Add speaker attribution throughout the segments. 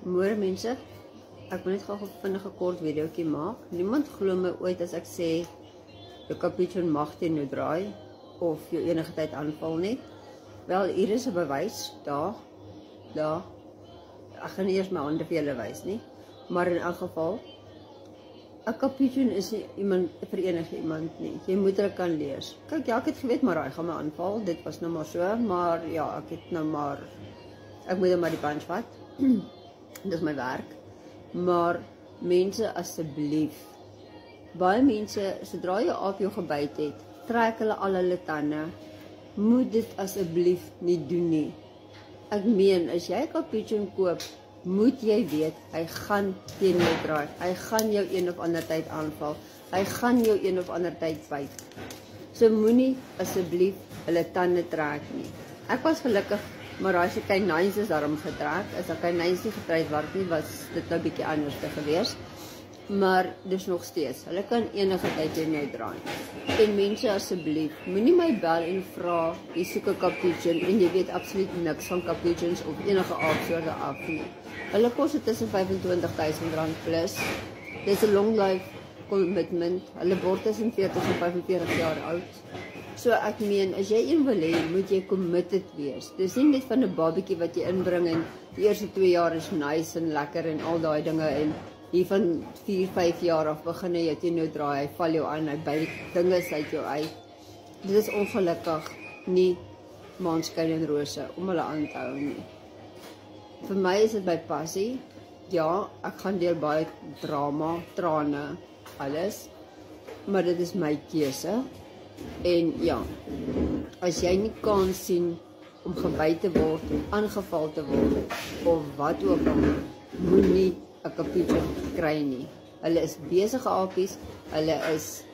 Speaker 1: Môre mense, ek wil net gou 'n vinnige kort videoetjie maak. Niemand glo my ooit as ek sê jou capuchin mag teen jou draai of jou enige tyd aanval nie. Wel, hier is 'n bewys, daar. Ek gaan nie eers my hande vir julle wys nie, maar in elk geval 'n capuchin is nie iemand vir enige iemand nie. Jy moet hulle kan lees. Kyk, ja, ek het geweet maar hy gaan my aanval. Dit was nou maar so, maar ja, ek moet nou maar die punch vat. Dit is my werk. Maar mense, asseblief. Baie mense, sodra jy op jou gebyt het, trek hulle al hulle tande. Moet dit asseblief nie doen nie. Ek meen, as jy 'n capuchin koop, moet jy weet, hy gaan teen jou draai. Hy gaan jou een of ander tyd aanval. Hy gaan jou een of ander tyd byt. So moenie asseblief hulle tande trek nie. Ek was gelukkig, maar as jy kynyn's is daarom getrek. As ek kynyn's nie getrek word nie, was dit nou 'n bietjie anders te gewees. Maar dis nog steeds. Hulle kan enige tyd teen jou draai. En mense, asseblief, moenie my bel en vra, jy soek 'n capuchin en jy weet absoluut niks van capuchins of enige aardsoorte af nie. Hulle kos tussen R25.000 plus. Dis 'n long life commitment. Hulle word tussen 40 en 45 jaar oud. So ek meen, as jy een wil hê, moet jy committed wees. Dis nie net van 'n babatjie wat jy inbring en die eerste 2 jaar is nice en lekker en al daai dinge en hier van 4-5 jaar af begin hy teen jou draai, hy val jou aan, hy byt dinge uit jou uit. Dit is ongelukkig nie maanskyn en rose om hulle aan te hou nie. Vir my is dit my passie. Ja, ek gaan deur baie drama, trane, alles. Maar dit is my keuse. En ja, as jy nie kan sien om gebyt te word, om aangeval te word, of wat ook al, moenie 'n capuchin kry nie. Hulle is besige apies, hulle is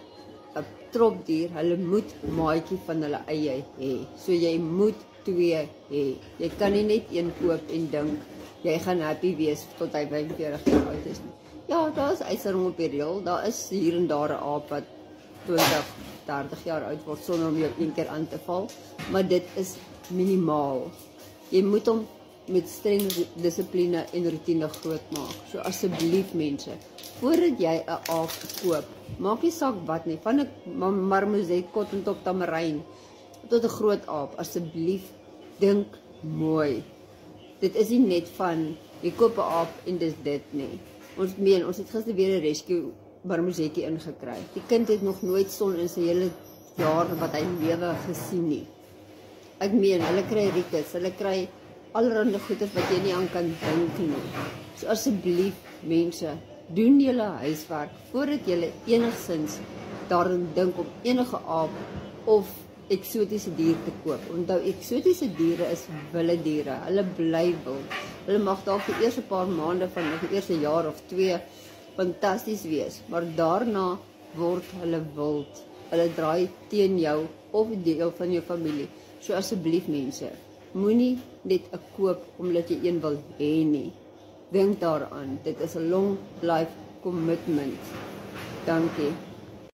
Speaker 1: 'n tropdier, hulle moet maatjie van hulle eie hê. So jy moet 2 hê. Jy kan nie net een koop en dink, jy gaan happy wees tot hy 45 jaar oud is nie. Ja, daar is uitsondering op die reël, daar is hier en daar 'n aap wat 20-30 jaar oud word sonder om jou een keer aan te val, maar dit is minimaal. Jy moet hom met streng dissipline en rotine groot maak. So asseblief mense, voordat jy 'n aap koop, maak nie saak wat nie, van 'n marmoset, kottentop, tamarijn tot 'n groot aap, asseblief dink mooi. Dit is nie net van jy koop 'n aap en dis dit nie. Ons het gister weer 'n rescue marmosetjie ingekry. Die kind het nog nooit son in sy hele jaar wat hy lewe gesien nie. Ek meen, hulle kry riekes, hulle kry allerhande goeders wat jy nie aan kan dink nie. So asseblief mense, doen julle huiswerk voordat julle enigsins daarin dink om enige aap of eksotiese dier te koop. Onthou, eksotiese diere is wilde diere. Hulle bly wild. Hulle mag dalk die eerste paar maande van die eerste jaar of 2 fantasties wees, maar daarna word hulle wild. Hulle draai teen jou of deel van jou familie. So asseblief mense, moenie net 'n koop omdat jy een wil hê nie. Dink daaraan, dit is 'n long life commitment. Dankie.